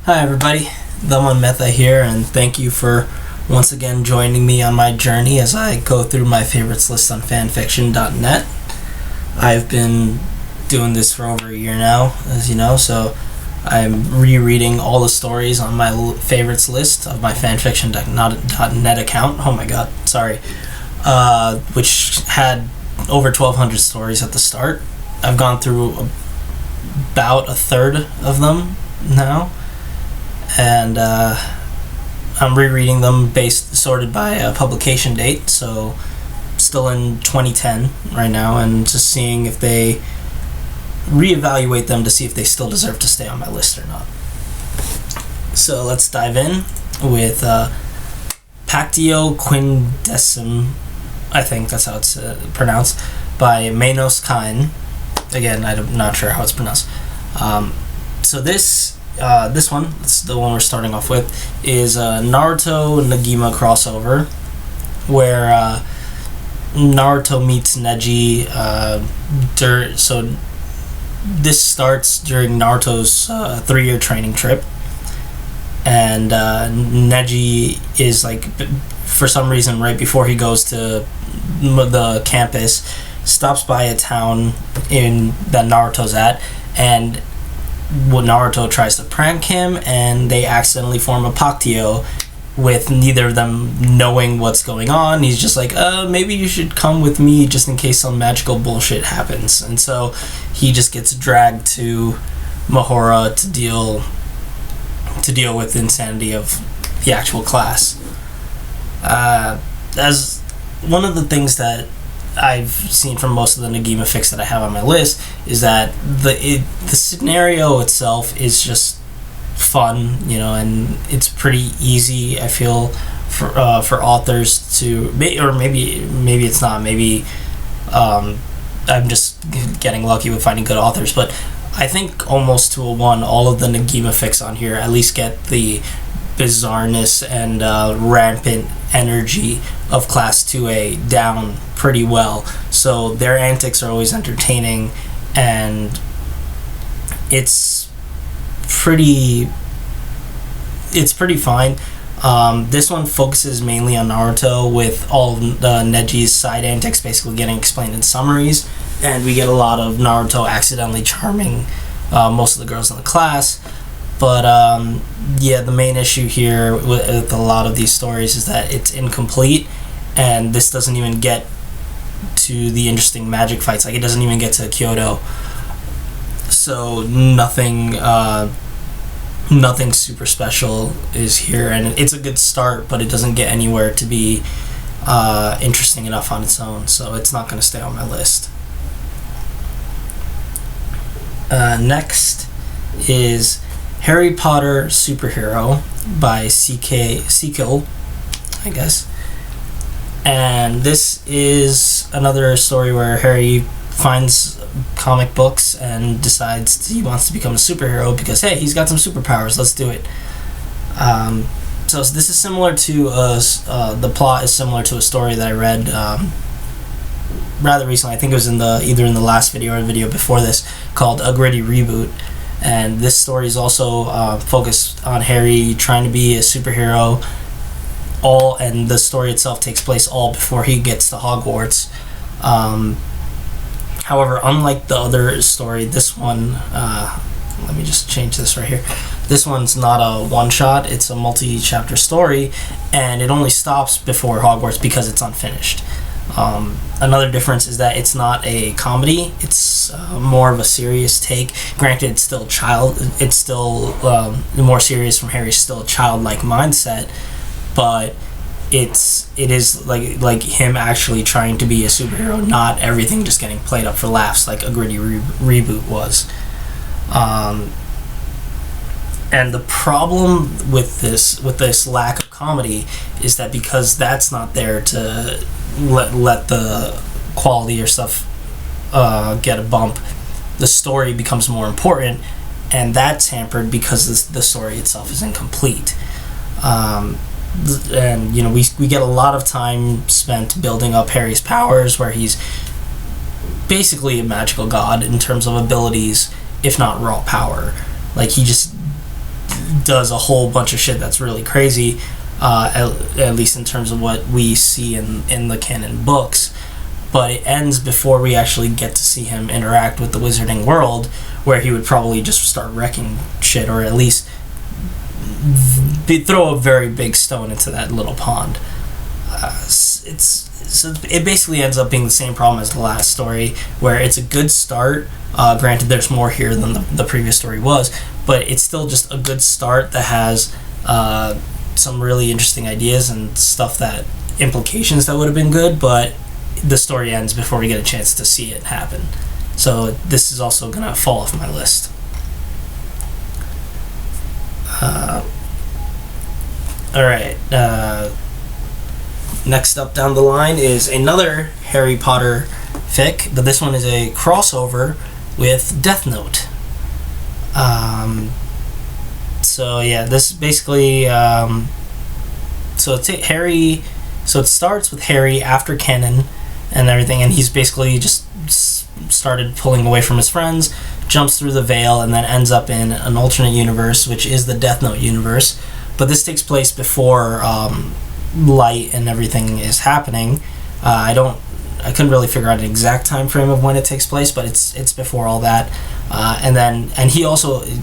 Hi everybody, the One Metha here, and thank you for once again joining me on my journey as I go through my favorites list on fanfiction.net. I've been doing this for over a year now, as you know, so I'm rereading all the stories on my favorites list of my fanfiction.net account. Oh my god, sorry. Which had over 1,200 stories at the start. I've gone through about a third of them now, and I'm rereading them sorted by publication date, so still in 2010 right now, and just seeing if they reevaluate them to see if they still deserve to stay on my list or not. So let's dive in with Pactio Quindecim, I think that's how it's pronounced, by Meinos Kaen. Again, I'm not sure how it's pronounced. So this one, it's the one we're starting off with, is Naruto Negima XOver, where Naruto meets Neji. So this starts during Naruto's 3-year training trip, and Neji is like, for some reason, right before he goes to the campus, stops by a town that Naruto's at, and Naruto tries to prank him, and they accidentally form a Pactio with neither of them knowing what's going on. He's just like, maybe you should come with me just in case some magical bullshit happens. And so he just gets dragged to Mahora to deal with the insanity of the actual class. As one of the things that I've seen from most of the Negima fics that I have on my list is that the scenario itself is just fun, and it's pretty easy, I feel, for authors to, or maybe it's not, maybe I'm just getting lucky with finding good authors, but I think almost to a one, all of the Negima fics on here at least get the bizarreness and rampant energy of Class 2A down pretty well. So their antics are always entertaining, and it's pretty fine. This one focuses mainly on Naruto, with all Neji's side antics basically getting explained in summaries, and we get a lot of Naruto accidentally charming most of the girls in the class. But the main issue here with a lot of these stories is that it's incomplete, and this doesn't even get to the interesting magic fights. Like, it doesn't even get to Kyoto. So nothing super special is here, and it's a good start, but it doesn't get anywhere to be interesting enough on its own, so it's not going to stay on my list. Next is Harry Potter Superhero by ckil, I guess. And this is another story where Harry finds comic books and decides he wants to become a superhero because, hey, he's got some superpowers, let's do it. So this is similar to the plot is similar to a story that I read rather recently. I think it was either in the last video or the video before this, called A Gritty Reboot. And this story is also focused on Harry trying to be a superhero, and the story itself takes place all before he gets to Hogwarts. However, unlike the other story, this one, let me just change this right here. This one's not a one-shot, it's a multi-chapter story, and it only stops before Hogwarts because it's unfinished. Another difference is that it's not a comedy, it's more of a serious take. Granted, it's still more serious from Harry's still childlike mindset, but it is like him actually trying to be a superhero, not everything just getting played up for laughs like A Gritty Reboot was. And the problem with this lack of comedy is that because that's not there to let the quality or stuff get a bump, the story becomes more important, and that's hampered because the story itself is incomplete. And we get a lot of time spent building up Harry's powers, where he's basically a magical god in terms of abilities, if not raw power. Like, he just does a whole bunch of shit that's really crazy, at least in terms of what we see in the canon books. But it ends before we actually get to see him interact with the wizarding world, where he would probably just start wrecking shit, or at least throw a very big stone into that little pond. So it basically ends up being the same problem as the last story, where it's a good start. Granted, there's more here than the previous story was, but it's still just a good start that has some really interesting ideas and stuff, that implications that would have been good, but the story ends before we get a chance to see it happen. So this is also going to fall off my list. Alright, next up down the line is another Harry Potter fic, but this one is a crossover with Death Note. So yeah, this basically so it starts with Harry after Kennen and everything, and he's basically just started pulling away from his friends, jumps through the veil, and then ends up in an alternate universe, which is the Death Note universe. But this takes place before Light and everything is happening. I couldn't really figure out an exact time frame of when it takes place, but it's before all that. And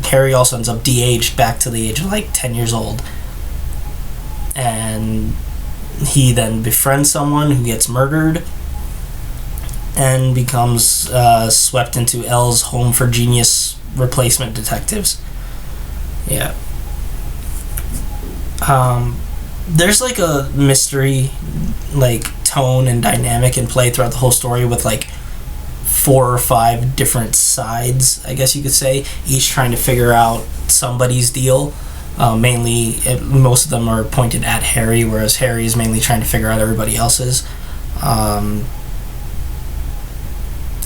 Harry also ends up de-aged back to the age of like 10 years old. And he then befriends someone who gets murdered and becomes swept into L's home for genius replacement detectives. Yeah. There's like a mystery like tone and dynamic in play throughout the whole story, with like 4 or 5 different sides, I guess you could say, each trying to figure out somebody's deal. Mainly, most of them are pointed at Harry, whereas Harry is mainly trying to figure out everybody else's.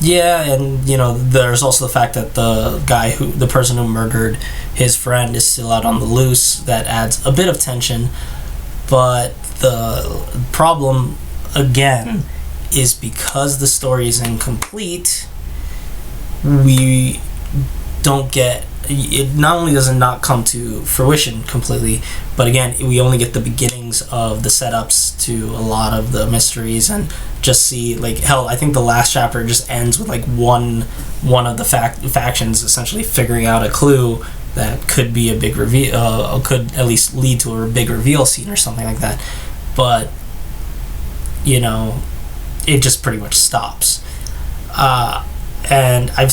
Yeah, and there's also the fact that the person who murdered his friend is still out on the loose. That adds a bit of tension, but the problem again is because the story is incomplete, we don't get it. Not only does it not come to fruition completely, but again, we only get the beginnings of the setups to a lot of the mysteries, and just see, like, hell, I think the last chapter just ends with like one of the factions essentially figuring out a clue that could be a big reveal, could at least lead to a big reveal scene or something like that. But it just pretty much stops. And I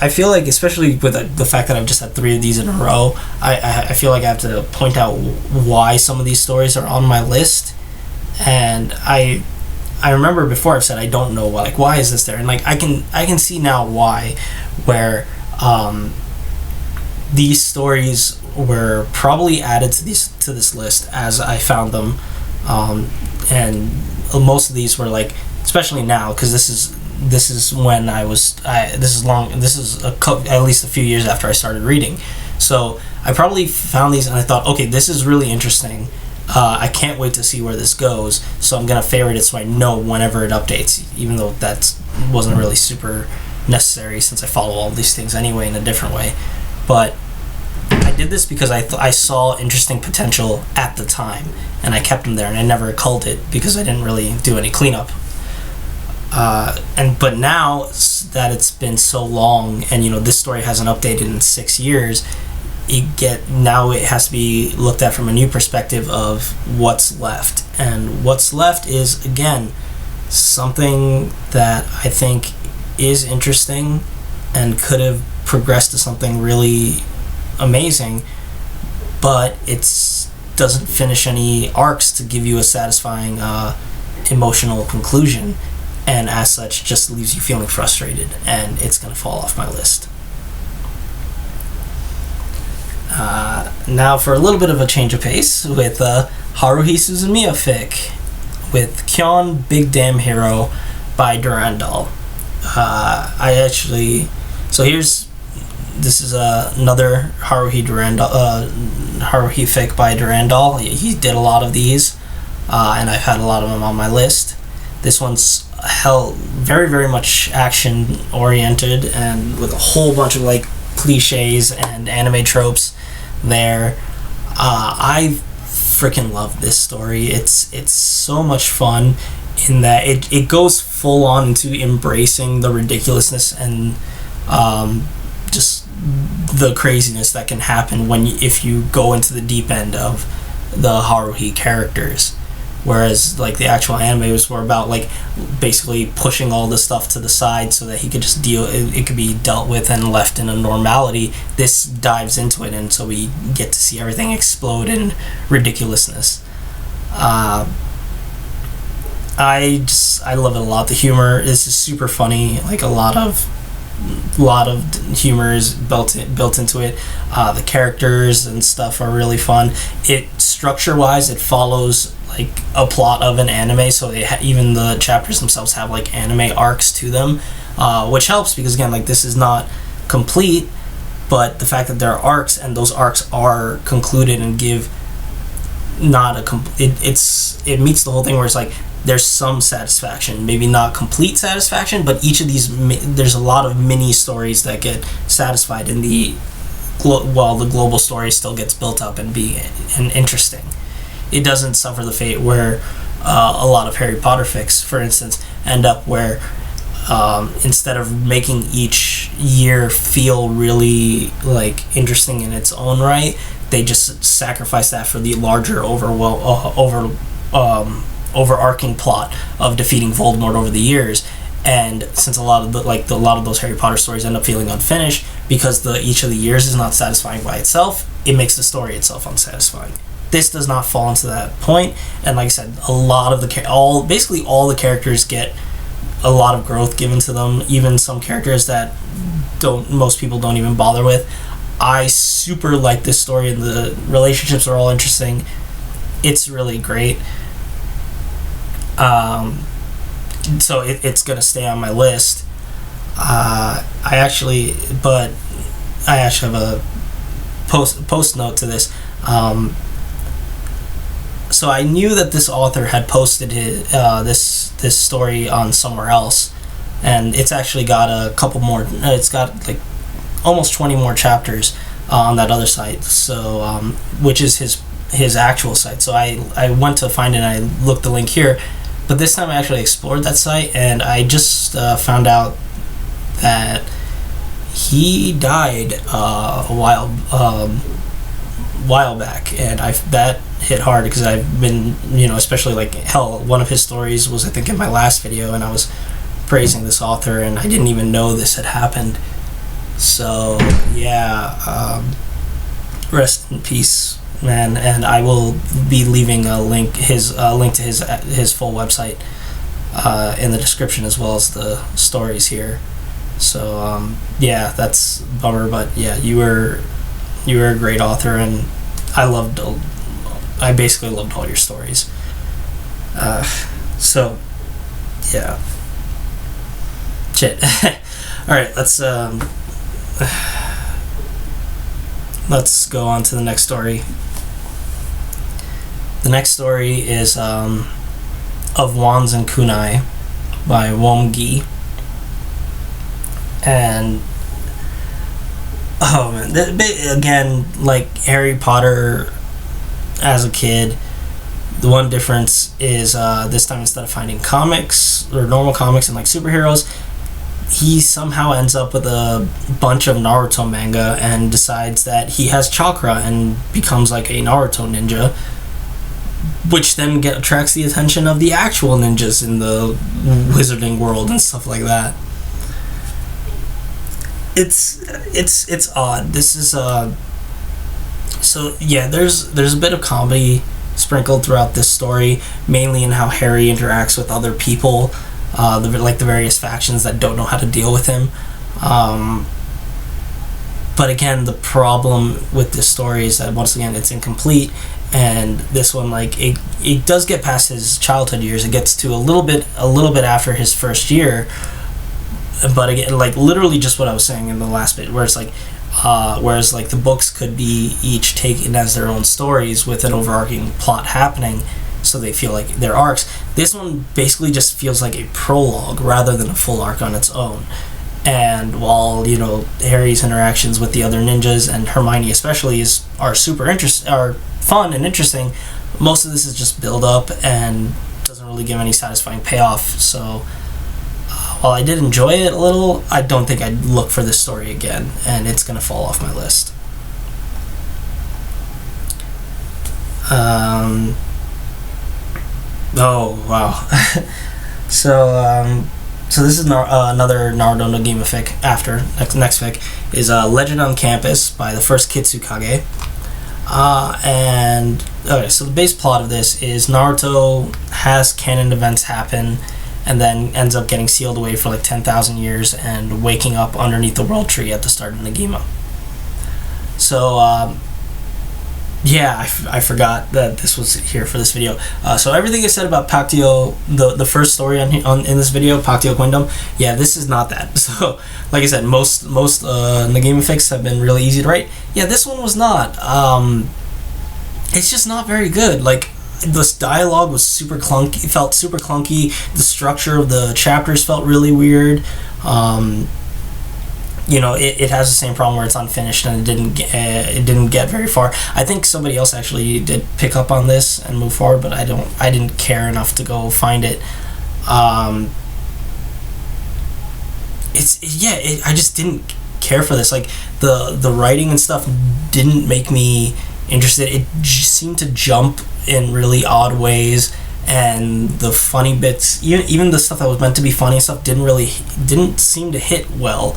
feel like, especially with the fact that I've just had 3 of these in a row, I feel like I have to point out why some of these stories are on my list. And I remember before I've said I don't know why is this there, and like I can see now why, where these stories were probably added to this list as I found them, and most of these were like, especially now, because this is when at least a few years after I started reading. So I probably found these and I thought, okay, this is really interesting. I can't wait to see where this goes, so I'm going to favorite it so I know whenever it updates, even though that wasn't really super necessary since I follow all these things anyway in a different way. But I did this because I saw interesting potential at the time, and I kept them there, and I never culled it because I didn't really do any cleanup. But now that it's been so long, and this story hasn't updated in 6 years, now it has to be looked at from a new perspective of what's left. And what's left is, again, something that I think is interesting and could have progressed to something really amazing, but it doesn't finish any arcs to give you a satisfying emotional conclusion, and as such just leaves you feeling frustrated, and it's going to fall off my list. Now for a little bit of a change of pace with Haruhi Suzumiya fic with Kyon Big Damn Hero by Durandal. This is another Haruhi fic by Durandal. He did a lot of these, and I've had a lot of them on my list. This one's very, very much action oriented and with a whole bunch of like cliches and anime tropes there. I freaking love this story. It's so much fun in that it goes full on into embracing the ridiculousness and just the craziness that can happen if you go into the deep end of the Haruhi characters. Whereas like the actual animes were about like basically pushing all this stuff to the side so that he could just it could be dealt with and left in a normality. This dives into it, and so we get to see everything explode in ridiculousness. I love it a lot. The humor is super funny. Like a lot of humor is built into it. The characters and stuff are really fun. It structure wise, it follows like a plot of an anime, so even the chapters themselves have like anime arcs to them, which helps because again, like this is not complete, but the fact that there are arcs and those arcs are concluded and give not a it meets the whole thing where it's like there's some satisfaction, maybe not complete satisfaction, but each of these there's a lot of mini stories that get satisfied in the global story still gets built up and interesting. It doesn't suffer the fate where a lot of Harry Potter fics, for instance, end up where instead of making each year feel really like interesting in its own right, they just sacrifice that for the larger overarching plot of defeating Voldemort over the years. And since a lot of those Harry Potter stories end up feeling unfinished because each of the years is not satisfying by itself, it makes the story itself unsatisfying. This does not fall into that point, and like I said, a lot of basically all the characters get a lot of growth given to them, even some characters that most people don't even bother with. I super like this story, and the relationships are all interesting. It's really great. So it's gonna stay on my list. I actually have a post note to this. So I knew that this author had posted this story on somewhere else, and it's actually got a couple more. It's got like almost 20 more chapters on that other site. So which is his actual site. So I went to find it, and I looked the link here, but this time I actually explored that site, and I just found out that he died a while back, and that hit hard because I've been, especially like hell, one of his stories was I think in my last video, and I was praising this author, and I didn't even know this had happened. So yeah, rest in peace, man. And I will be leaving a link to his full website in the description, as well as the stories here. So yeah, that's a bummer, but yeah, you were a great author, and I basically loved all your stories. So yeah, shit. All right, let's go on to the next story. The next story is Of Wands and Kunai by Womgi. And oh man, again, like Harry Potter as a kid, the one difference is this time, instead of finding comics or normal comics and like superheroes, he somehow ends up with a bunch of Naruto manga and decides that he has chakra and becomes like a Naruto ninja, which then attracts the attention of the actual ninjas in the wizarding world and stuff like that. It's odd. This is so yeah, there's a bit of comedy sprinkled throughout this story, mainly in how Harry interacts with other people, the various factions that don't know how to deal with him. But again, the problem with this story is that once again it's incomplete, and this one, like it does get past his childhood years. It gets to a little bit after his first year. But again, like literally just what I was saying in the last bit, where it's like, whereas like the books could be each taken as their own stories with an overarching plot happening, so they feel like they're arcs. This one basically just feels like a prologue rather than a full arc on its own. And while Harry's interactions with the other ninjas and Hermione especially are fun and interesting, most of this is just build up and doesn't really give any satisfying payoff. So while I did enjoy it a little, I don't think I'd look for this story again, and it's gonna fall off my list. Oh wow. So this is another Naruto Negima fic. Next fic is Legend on Campus by the first Kitsukage. So the base plot of this is Naruto has canon events happen and then ends up getting sealed away for like 10,000 years and waking up underneath the World Tree at the start of Negima. So I forgot that this was here for this video. So everything I said about Pactio, the first story in this video, Pactio Quindecim, this is not that. So, like I said, most Negima fics have been really easy to write. Yeah, this one was not. It's just not very good. Like, this dialogue was super clunky. It felt super clunky. The structure of the chapters felt really weird. It has the same problem where it's unfinished and it didn't get very far. I think somebody else actually did pick up on this and move forward, but I didn't care enough to go find it. I just didn't care for this. Like the writing and stuff didn't make me interested. It just seemed to jump in really odd ways, and the funny bits, even the stuff that was meant to be funny and stuff, didn't seem to hit well.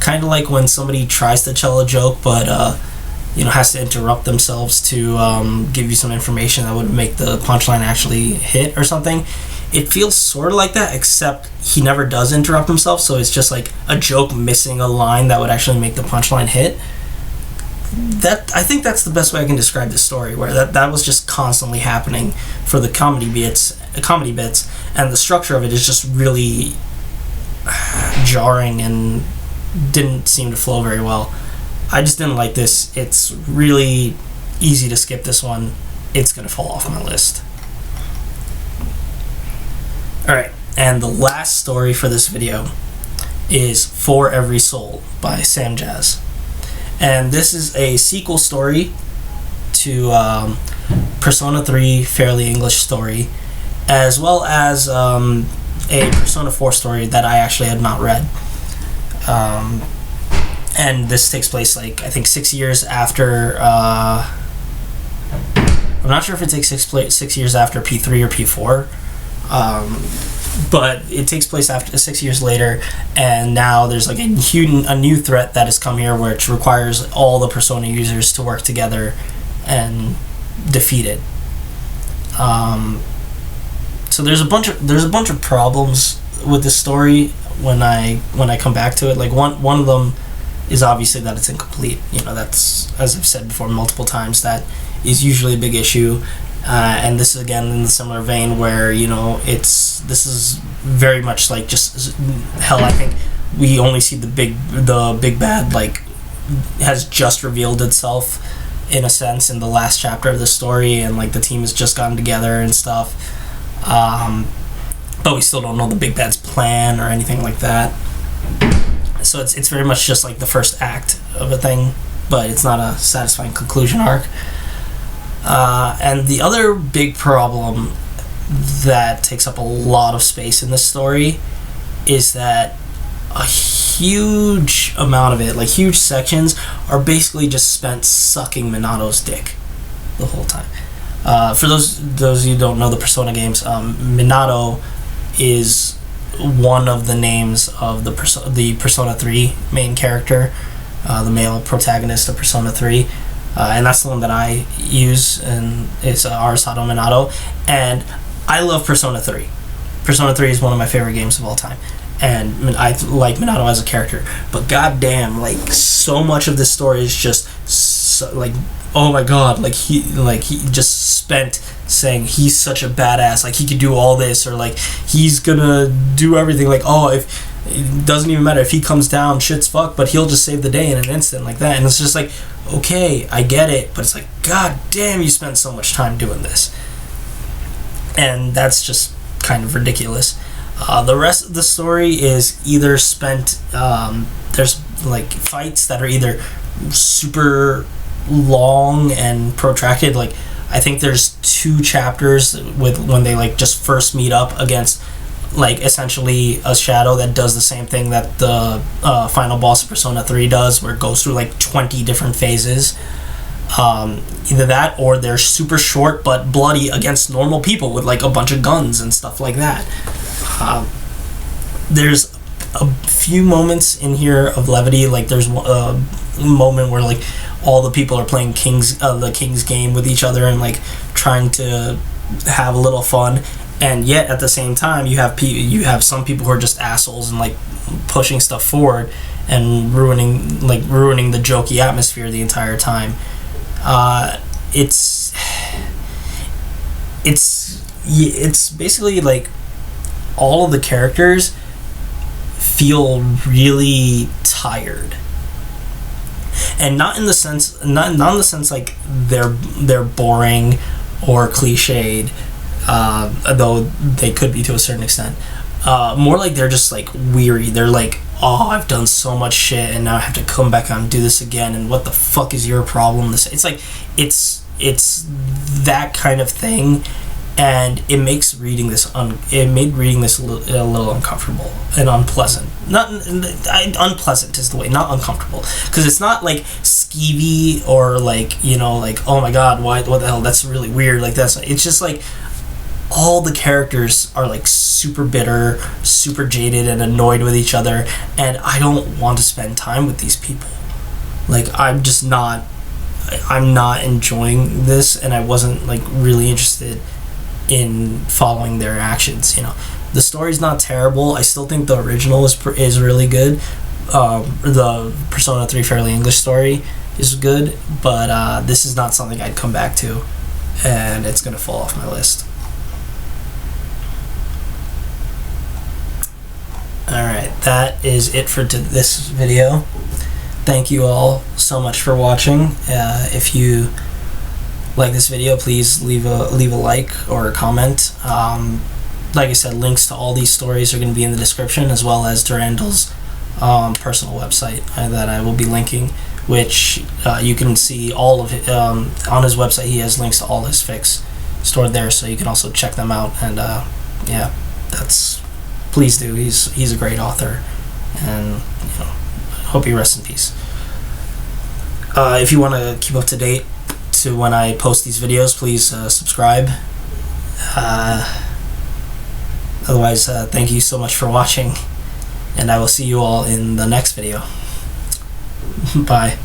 Kind of like when somebody tries to tell a joke but has to interrupt themselves to give you some information that would make the punchline actually hit or something. It feels sort of like that, except he never does interrupt himself, so it's just like a joke missing a line that would actually make the punchline hit. I think that's the best way I can describe this story, where that was just constantly happening for the comedy bits, and the structure of it is just really jarring and didn't seem to flow very well. I just didn't like this. It's really easy to skip this one. It's gonna fall off my list. Alright, and the last story for this video is For Every Soul by Sam Jazz. And this is a sequel story to Persona 3 Fairly English story, as well as a Persona 4 story that I actually had not read. And this takes place, I think 6 years after... I'm not sure if it takes 6 years after P3 or P4. But it takes place after 6 years later, and now there's a new threat that has come here, which requires all the Persona users to work together and defeat it. So there's a bunch of problems with this story when I come back to it. One of them is obviously that it's incomplete. That's, as I've said before multiple times, that is usually a big issue. And this is again in the similar vein where this is very much just hell. I think we only see the big bad has just revealed itself in a sense in the last chapter of the story, and the team has just gotten together and stuff. But we still don't know the big bad's plan or anything like that. So it's very much just the first act of a thing, but it's not a satisfying conclusion arc. And the other big problem that takes up a lot of space in this story is that a huge amount of it, huge sections, are basically just spent sucking Minato's dick the whole time. For those of you who don't know the Persona games, Minato is one of the names of the Persona 3 main character, the male protagonist of Persona 3. And that's the one that I use, and it's Arasado Minato. And I love Persona 3. Persona 3 is one of my favorite games of all time, and I like Minato as a character. But goddamn, so much of this story is just oh my god, he just spent saying he's such a badass, he could do all this, or he's gonna do everything. If it doesn't even matter if he comes down, shit's fucked, but he'll just save the day in an instant like that. And it's just okay, I get it, but it's god damn, you spent so much time doing this. and that's just kind of ridiculous. The rest of the story is either spent, there's like fights that are either super long and protracted. Like, I think there's 2 chapters with when they like just first meet up against like essentially a shadow that does the same thing that the final boss of Persona 3 does, where it goes through like 20 different phases. Either that, or they're super short but bloody against normal people with like a bunch of guns and stuff like that. There's a few moments in here of levity. Like, there's a moment where like all the people are playing the King's game with each other and like trying to have a little fun, and yet at the same time you have some people who are just assholes and like pushing stuff forward and ruining the jokey atmosphere the entire time. It's basically like all of the characters feel really tired, and not in the sense like they're boring or cliched, though they could be to a certain extent. More like they're just like weary. They're like, oh, I've done so much shit and now I have to come back and do this again, and what the fuck is your problem? It's like it's that kind of thing, and it makes reading this a little uncomfortable and unpleasant. Unpleasant is the way, not uncomfortable, because it's not like skeevy or like, you know, like, oh my god, what the hell, that's really weird. Like, it's just like all the characters are like super bitter, super jaded, and annoyed with each other, and I don't want to spend time with these people. Like, I'm not enjoying this, and I wasn't like really interested in following their actions. You know, the story's not terrible. I still think the original is really good. The Persona 3 Fairly English story is good, but this is not something I'd come back to, and it's gonna fall off my list. Alright, that is it for this video. Thank you all so much for watching. If you like this video, please leave a like or a comment. Like I said, links to all these stories are going to be in the description, as well as Durandal's personal website that I will be linking, which you can see all of it on his website. He has links to all his fics stored there, so you can also check them out. And yeah, please do. He's a great author, and you know, hope he rests in peace. If you want to keep up to date to when I post these videos, please subscribe. Otherwise, thank you so much for watching, and I will see you all in the next video. Bye.